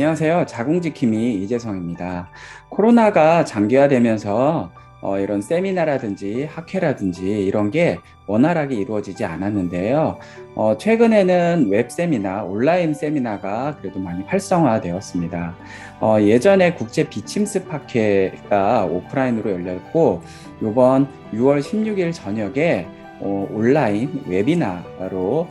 안녕하세요. 자궁지킴이 이재성입니다. 코로나가 장기화되면서 이런 세미나라든지 학회라든지 이런 게 원활하게 이루어지지 않았는데요. 최근에는 웹세미나, 온라인 세미나가 그래도 많이 활성화되었습니다. 예전에 국제비침습학회가 오프라인으로 열렸고, 이번 6월 16일 저녁에 온라인 웨비나로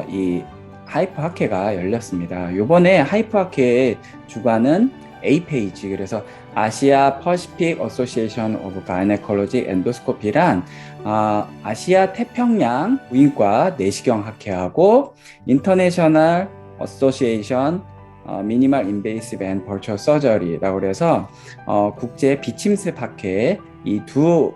이 하이프 학회가 열렸습니다. 이번에 하이프 학회의 주관은 APAGE, 그래서 아시아 퍼시픽 어소시에이션 오브 가이네콜로지 엔도스코피란 아시아 태평양 부인과 내시경 학회하고 인터내셔널 어소시에이션 미니멀 인베이시브 앤 버추얼 서저리라고 해서 국제 비침습 학회 이 두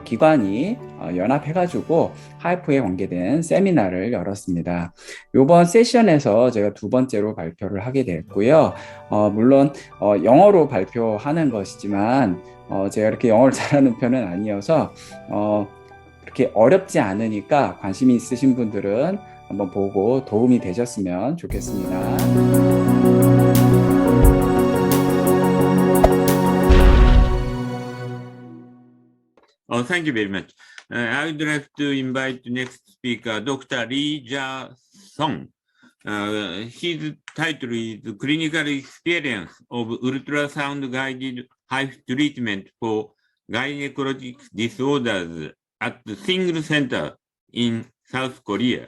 기관이 연합해가지고 하이프에 관계된 세미나를 열었습니다. 이번 세션에서 제가 두 번째로 발표를 하게 됐고요. 물론 영어로 발표하는 것이지만 제가 이렇게 영어를 잘하는 편은 아니어서 그렇게 어렵지 않으니까 관심이 있으신 분들은 한번 보고 도움이 되셨으면 좋겠습니다. Oh, thank you very much. I would like to invite the next speaker, Dr. Lee Jae Seong. His title is Clinical Experience of Ultrasound-Guided HIFU Treatment for Gynecologic Disorders at the Single Center in South Korea.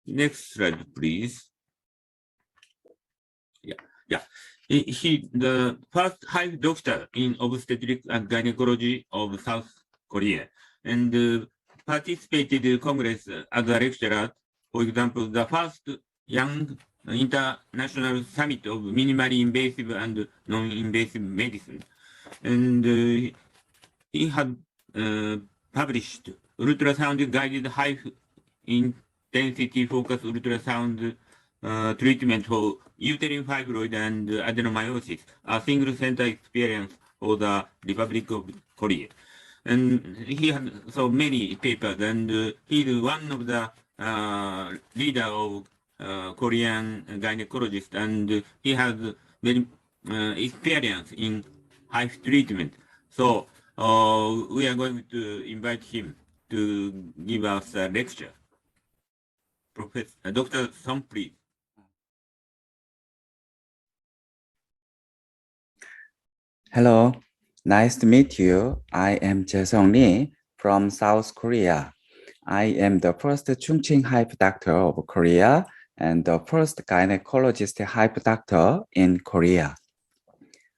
Next slide, please. Yeah. He the first HIFU doctor in obstetrics and gynecology of South Korea, and participated in Congress as a lecturer. For example, the first Young International Summit of Minimally Invasive and Non-Invasive Medicine, and he had published ultrasound-guided HIFU intensity focused ultrasound treatment for uterine fibroid and adenomyosis, a single center experience for the Republic of Korea. And he had so many papers, and he is one of the leader of Korean gynecologists, and he has very experience in HIFU treatment. So we are going to invite him to give us a lecture. Professor Dr. Seong, please. Hello, nice to meet you. I am Jae Seong Lee from South Korea. I am the first Chungching HIFU doctor of Korea and the first gynecologist HIFU doctor in Korea.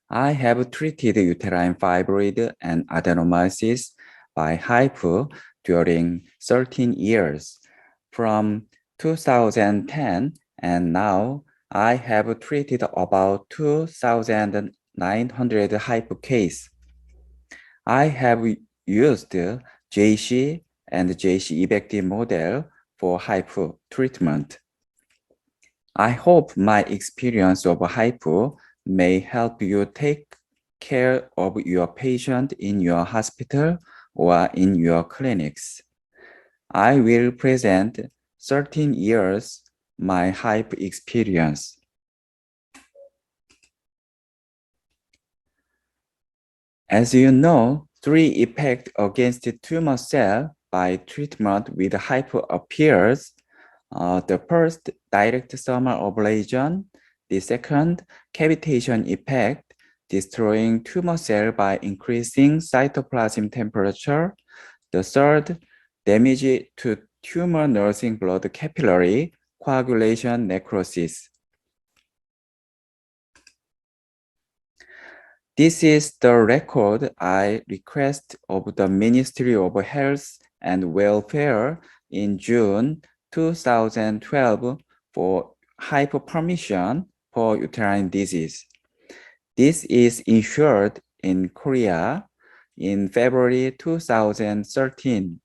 I have treated uterine fibroid and adenomyosis by HIFU during 13 years. From 2010 and now, I have treated about 2,900 HIFU cases. I have used JC and JC200 model for HIFU treatment. I hope my experience of HIFU may help you take care of your patient in your hospital or in your clinics. I will present 13 years my HIFU experience. As you know, 3 effects against the tumor cell by treatment with HIFU appears. The first, direct thermal ablation. The second, cavitation effect, destroying tumor cell by increasing cytoplasm temperature. The third, damage to tumor nursing blood capillary, coagulation necrosis. This is the record I request of the Ministry of Health and Welfare in June 2012 for HIFU permission for uterine disease. This is issued in Korea in February 2013.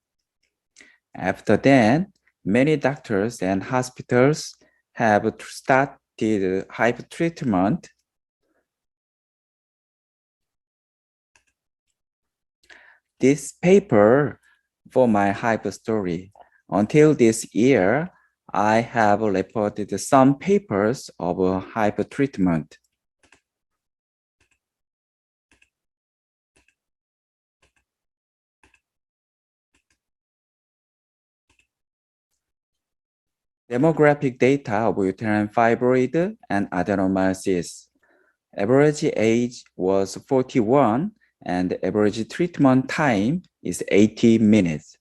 After that, many doctors and hospitals have started HIFU treatment. This paper for my HIFU story. Until this year, I have reported some papers of HIFU treatment. Demographic data of uterine fibroid and adenomyosis. Average age was 41 and average treatment time is 80 minutes.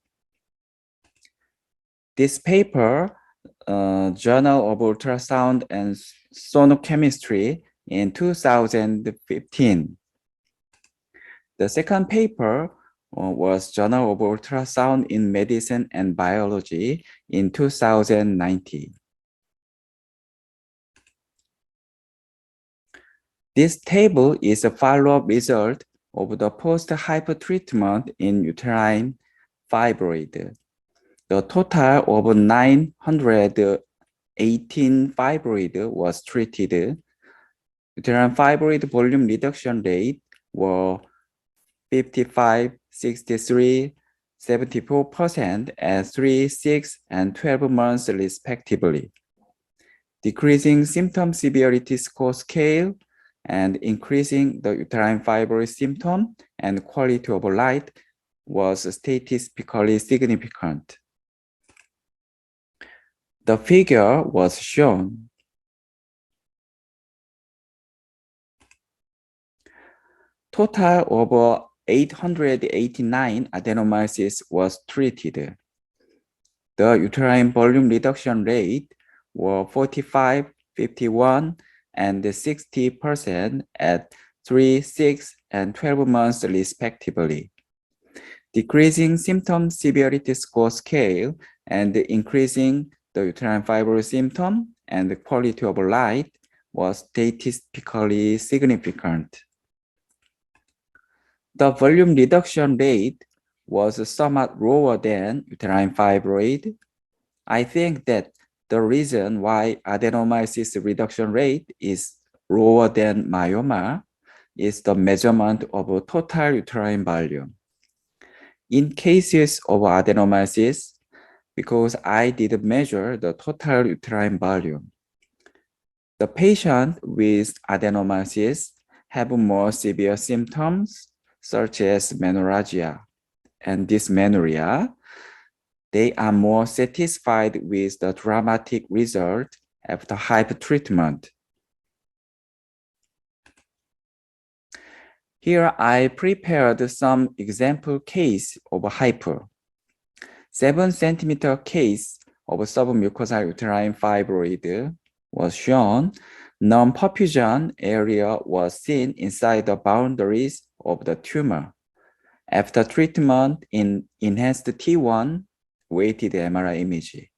This paper, Journal of Ultrasound and Sonochemistry in 2015. The second paper was Journal of Ultrasound in Medicine and Biology in 2019. This table is a follow-up result of the post-HIFU treatment in uterine fibroid. The total of 918 fibroid was treated. Uterine fibroid volume reduction rate were 55, 63, 74% at 3, 6, and 12 months respectively. Decreasing symptom severity score scale and increasing the uterine fibroid symptom and quality of life was statistically significant. The figure was shown. Total of 889 adenomyosis was treated. The uterine volume reduction rate were 45, 51, and 60% at 3, 6, and 12 months respectively. Decreasing symptom severity score scale and increasing the uterine fibroid symptom and the quality of life was statistically significant. The volume reduction rate was somewhat lower than uterine fibroid. I think that the reason why adenomyosis reduction rate is lower than myoma is the measurement of total uterine volume. In cases of adenomyosis, because I did measure the total uterine volume, the patient with adenomyosis have more severe symptoms such as menorrhagia and dysmenorrhea. They are more satisfied with the dramatic result after HIFU treatment. Here I prepared some example case of HIFU. 7 centimeter case of submucosal uterine fibroid was shown. Non-perfusion area was seen inside the boundaries of the tumor. After treatment in enhanced T1 weighted MRI image.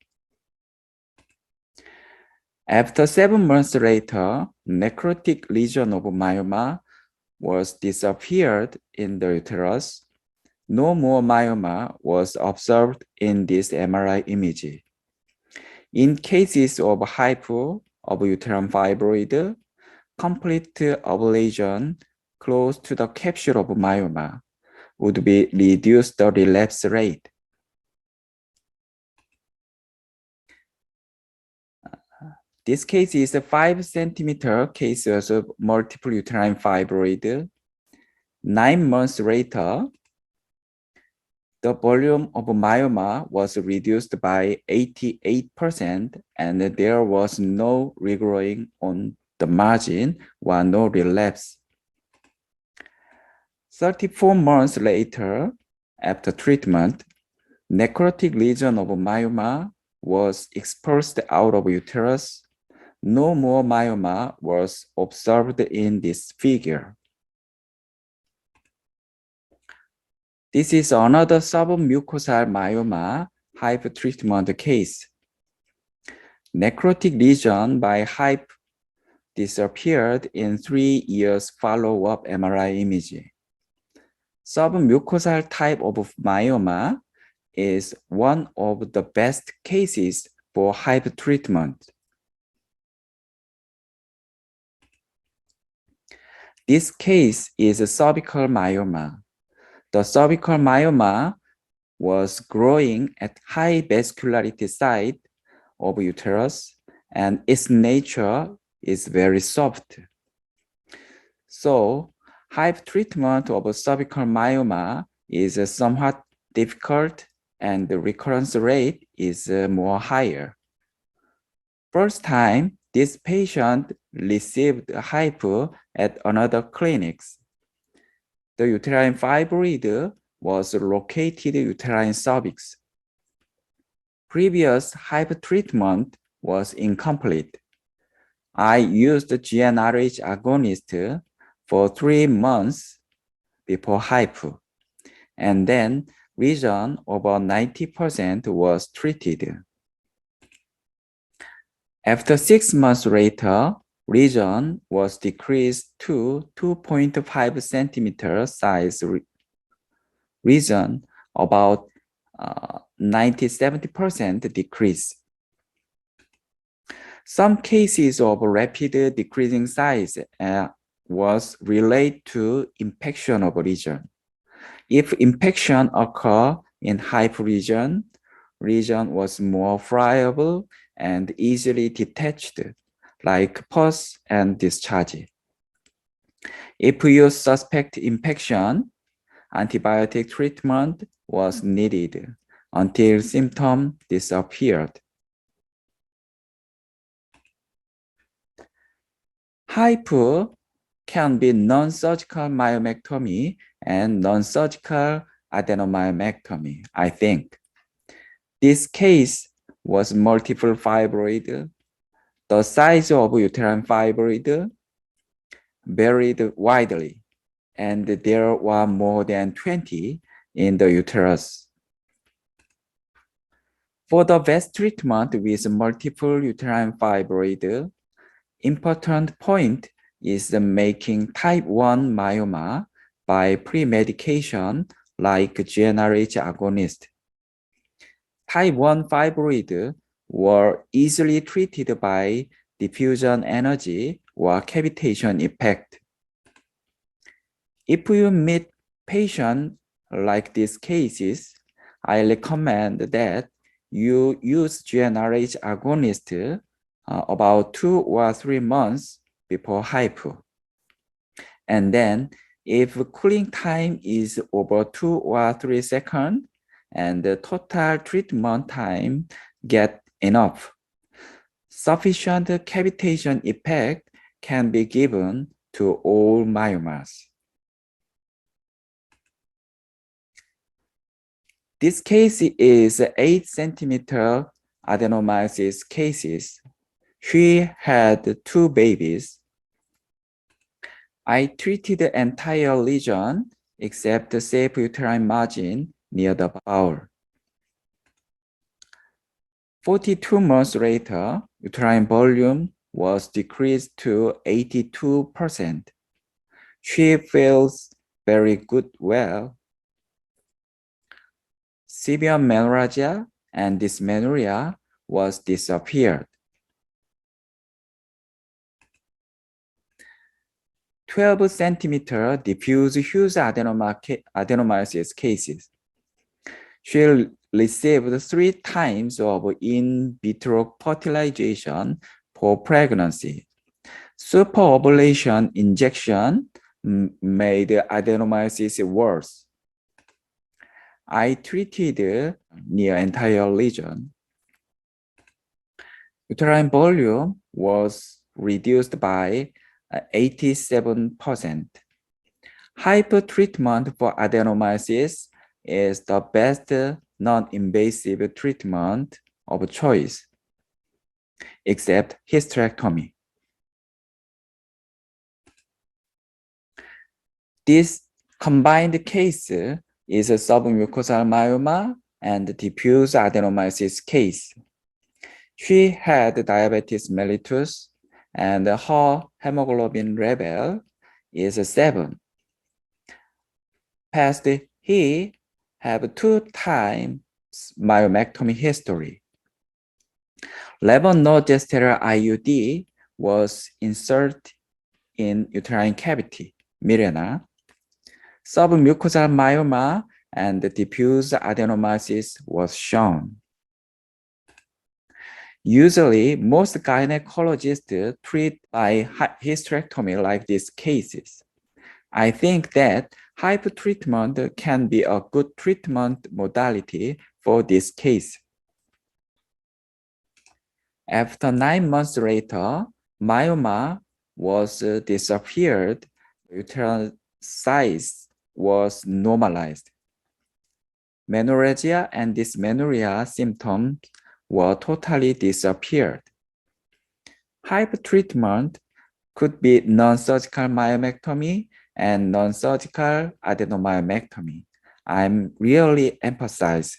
After 7 months later, necrotic lesion of myoma was disappeared in the uterus. No more myoma was observed in this MRI image. In cases of HIFU of uterine fibroid, complete ablation close to the capsule of myoma would be reduce the relapse rate. This case is a 5 centimeter case of multiple uterine fibroid. 9 months later, the volume of myoma was reduced by 88% and there was no regrowing on the margin while no relapse. 34 months later, after treatment, necrotic lesion of myoma was expulsed out of uterus. No more myoma was observed in this figure. This is another submucosal myoma HIFU treatment case. Necrotic lesion by HIFU disappeared in 3 years follow-up MRI image. Submucosal type of myoma is one of the best cases for HIFU treatment. This case is a cervical myoma. The cervical myoma was growing at high vascularity site of uterus, and its nature is very soft. So, HIFU treatment of cervical myoma is somewhat difficult, and the recurrence rate is more higher. First time, this patient received HIFU at another clinics. The uterine fibroid was located uterine cervix. Previous HIFU treatment was incomplete. I used GnRH agonist for 3 months before HIFU, and then lesion over 90% was treated. After 6 months later, lesion was decreased to 2.5 centimeter size lesion, about 90-70% decrease. Some cases of rapid decreasing size was related to infection of lesion. If infection occur in HIFU lesion was more friable and easily detached, like pus and discharge. If you suspect infection, antibiotic treatment was needed until symptoms disappeared. HIFU can be non-surgical myomectomy and non-surgical adenomyomectomy, I think. This case was multiple fibroid. The size of uterine fibroid varied widely, and there were more than 20 in the uterus. For the best treatment with multiple uterine fibroid, important point is making type 1 myoma by pre-medication like GnRH agonist. Type 1 fibroid were easily treated by diffusion energy or cavitation effect. If you meet patients like these cases, I recommend that you use GnRH agonist about 2 or 3 months before HIFU. And then if cooling time is over 2 or 3 seconds and the total treatment time get enough, sufficient cavitation effect can be given to all myomas. This case is 8 centimeter adenomyosis cases. She had 2 babies. I treated the entire lesion except the safe uterine margin near the bowel. 42 months later, uterine volume was decreased to 82%. She feels very good well. Severe menorrhagia and dysmenorrhea was disappeared. 12 centimeter diffuse huge adenomyosis cases. She received 3 times of in vitro fertilization for pregnancy. Superovulation injection made adenomyosis worse. I treated near entire lesion. Uterine volume was reduced by 87%. HIFU treatment for adenomyosis is the best non-invasive treatment of choice, except hysterectomy. This combined case is a submucosal myoma and diffuse adenomyosis case. She had diabetes mellitus and her hemoglobin level is 7. Past he have 2 times myomectomy history. Levonorgestrel IUD was inserted in uterine cavity, Mirena. Submucosal myoma and diffuse adenomyosis was shown. Usually, most gynecologists treat by hysterectomy like these cases. I think that HIFU treatment can be a good treatment modality for this case. After 9 months later, myoma was disappeared, uterine size was normalized. Menorrhagia and dysmenorrhea symptoms were totally disappeared. HIFU treatment could be non-surgical myomectomy and non-surgical adenomyomectomy. I'm really emphasize.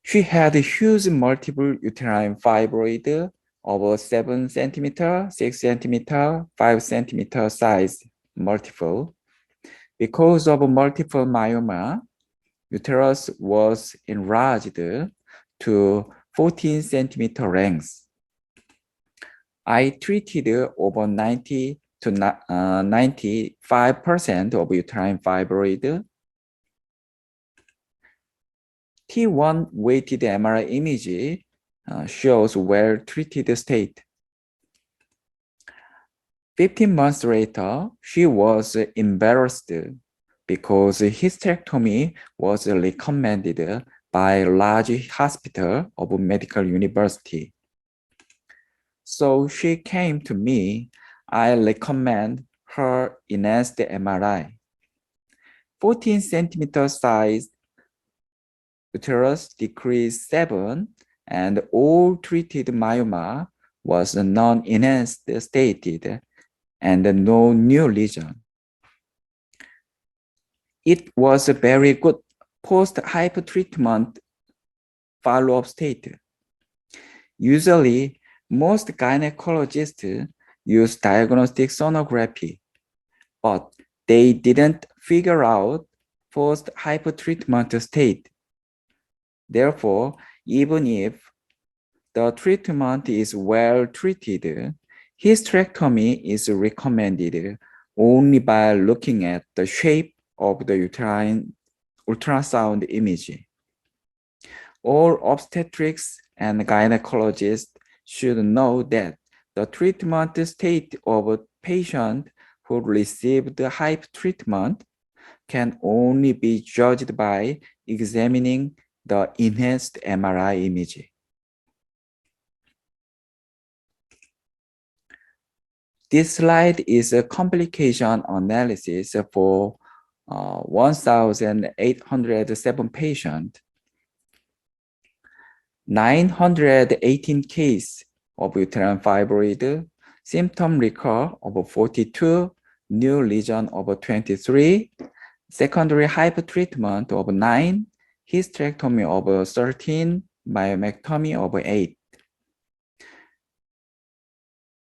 She had huge multiple uterine fibroid over 7 centimeter, 6 centimeter, 5 centimeter size multiple. Because of multiple myoma, uterus was enlarged to 14 centimeter length. I treated over 90 to 95% of uterine fibroid. T1 weighted MRI image shows well-treated state. 15 months later, she was embarrassed because hysterectomy was recommended by a large hospital of medical university. So she came to me. I recommend her enhanced MRI. 14 centimeter size uterus decreased 7, and all treated myoma was non-enhanced stated and no new lesion. It was a very good post-HIFU treatment follow-up state. Usually, most gynecologists use diagnostic sonography, but they didn't figure out post-HIFU treatment state. Therefore, even if the treatment is well treated, hysterectomy is recommended only by looking at the shape of the uterine ultrasound image. All obstetrics and gynecologists should know that the treatment state of a patient who received HIFU treatment can only be judged by examining the enhanced MRI image. This slide is a complication analysis for 1,807 patients. 918 cases of uterine fibroid, symptom recur over 42, new lesion over 23, secondary HIFU treatment over 9, hysterectomy over 13, myomectomy over 8.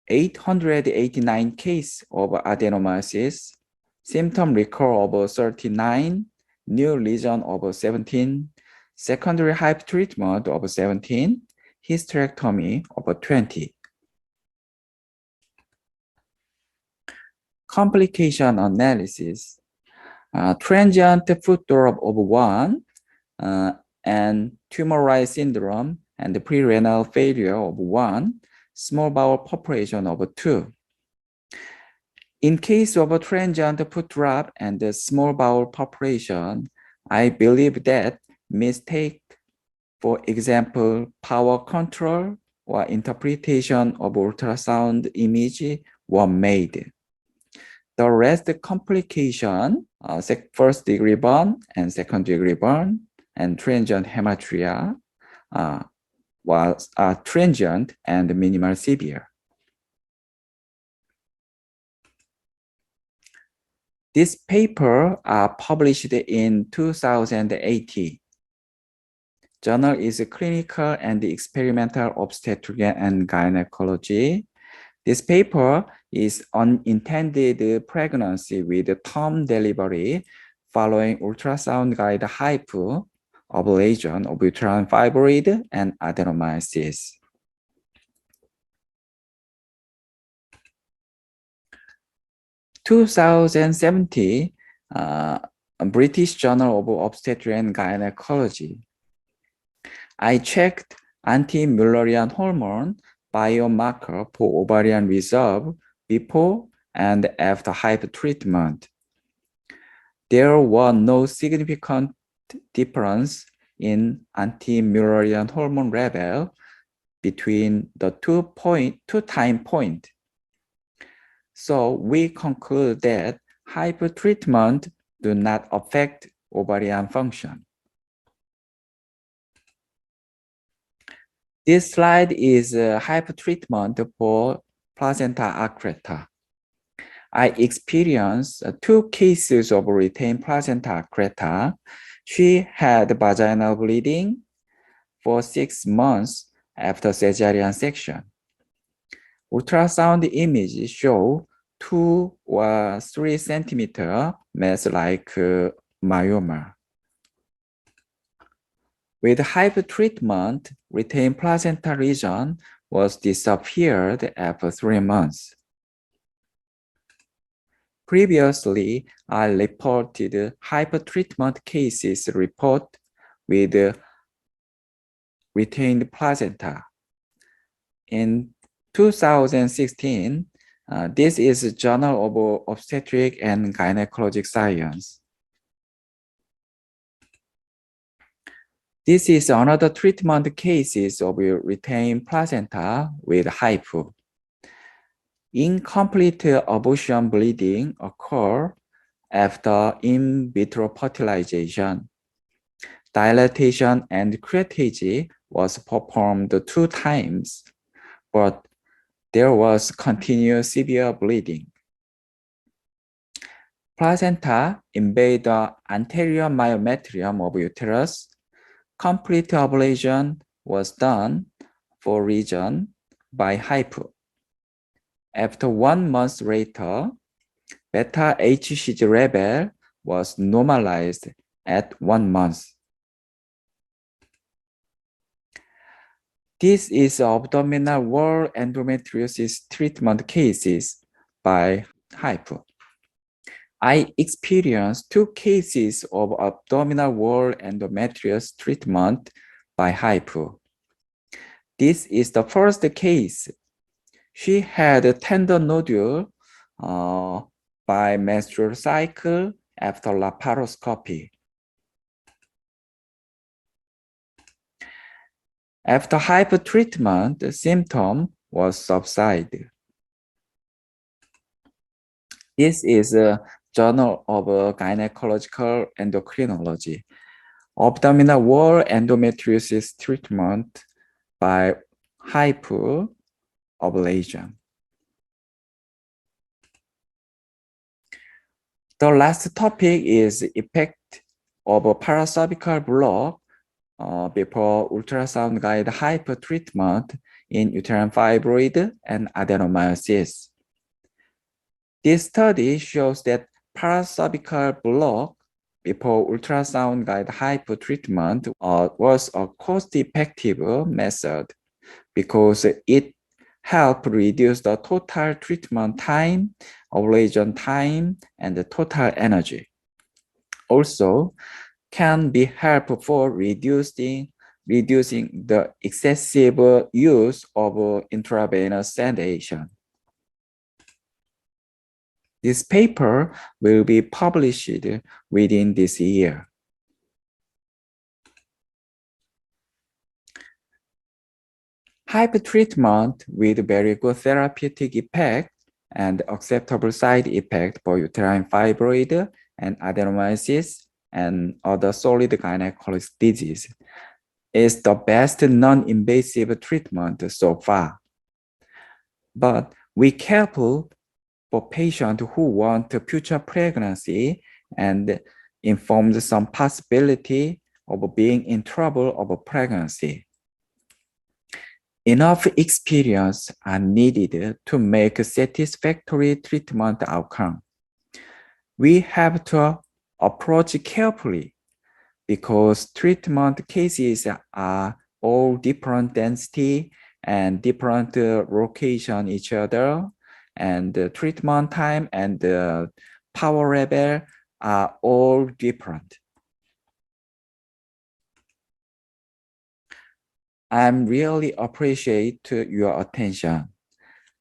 889 cases of adenomyosis, symptom recur over 39, new lesion over 17, secondary HIFU treatment over 17, hysterectomy over 20. Complication analysis. Transient foot drop of 1 and tumoralized syndrome and pre-renal failure of 1, small bowel perforation of 2. In case of a transient foot drop and the small bowel perforation, I believe that mistake, for example, power control or interpretation of ultrasound image were made. The rest complication, first degree burn and second degree burn and transient hematuria was transient and minimal severe. This paper published in 2018. Journal is Clinical and Experimental Obstetrics and Gynecology. This paper is unintended pregnancy with term delivery following ultrasound-guided HIFU ablation of uterine fibroid and adenomyosis. In 2017, British Journal of Obstetrics and Gynecology. I checked anti-Mullerian hormone biomarker for ovarian reserve before and after HIFU treatment. There were no significant difference in anti-Mullerian hormone level between the two time point. So we conclude that HIFU treatment do not affect ovarian function. This slide is HIFU treatment for placenta accreta. I experienced 2 cases of retained placenta accreta. She had vaginal bleeding for 6 months after cesarean section. Ultrasound images show 2 or 3 centimeter mass like myoma. With HIFU treatment, retained placenta region was disappeared after 3 months. Previously, I reported HIFU treatment cases report with retained placenta. In 2016, this is Journal of Obstetrics and Gynecologic Science. This is another treatment cases of retained placenta with HIFU. Incomplete abortion bleeding occur after in vitro fertilization. Dilatation and curettage was performed 2 times, but there was continuous severe bleeding. Placenta invade the anterior myometrium of uterus. Complete ablation was done for region by HIFU. After 1 month later, beta HCG level was normalized at 1 month. This is abdominal wall endometriosis treatment cases by HIFU. I experienced 2 cases of abdominal wall endometriosis treatment by HIFU. This is the first case. She had a tender nodule by menstrual cycle after laparoscopy. After HIFU treatment, the symptom was subsided. This is a Journal of Gynecological Endocrinology. Abdominal wall endometriosis treatment by HIFU ablation. The last topic is effect of a paracervical block before ultrasound-guided HIFU treatment in uterine fibroid and adenomyosis. This study shows that paracervical block before ultrasound-guided HIFU treatment was a cost-effective method because it helped reduce the total treatment time, ablation time, and the total energy. Also, can be helpful for reducing the excessive use of intravenous sedation. This paper will be published within this year. HIFU treatment with very good therapeutic effect and acceptable side effect for uterine fibroid and adenomyosis and other solid gynecologic disease is the best non-invasive treatment so far. But we careful for patients who want future pregnancy and informed some possibility of being in trouble of pregnancy. Enough experience are needed to make a satisfactory treatment outcome. We have to approach carefully because treatment cases are all different density and different location each other, and the treatment time and the power level are all different. I'm really appreciate your attention.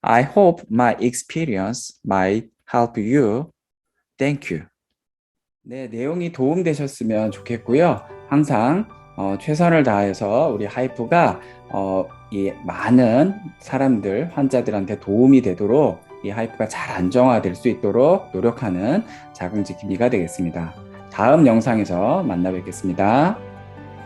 I hope my experience might help you. Thank you. 네, 내용이 도움되셨으면 좋겠고요. 항상 최선을 다해서 우리 하이프가 이 많은 사람들, 환자들한테 도움이 되도록 이 하이프가 잘 안정화될 수 있도록 노력하는 자궁지킴이가 되겠습니다. 다음 영상에서 만나 뵙겠습니다.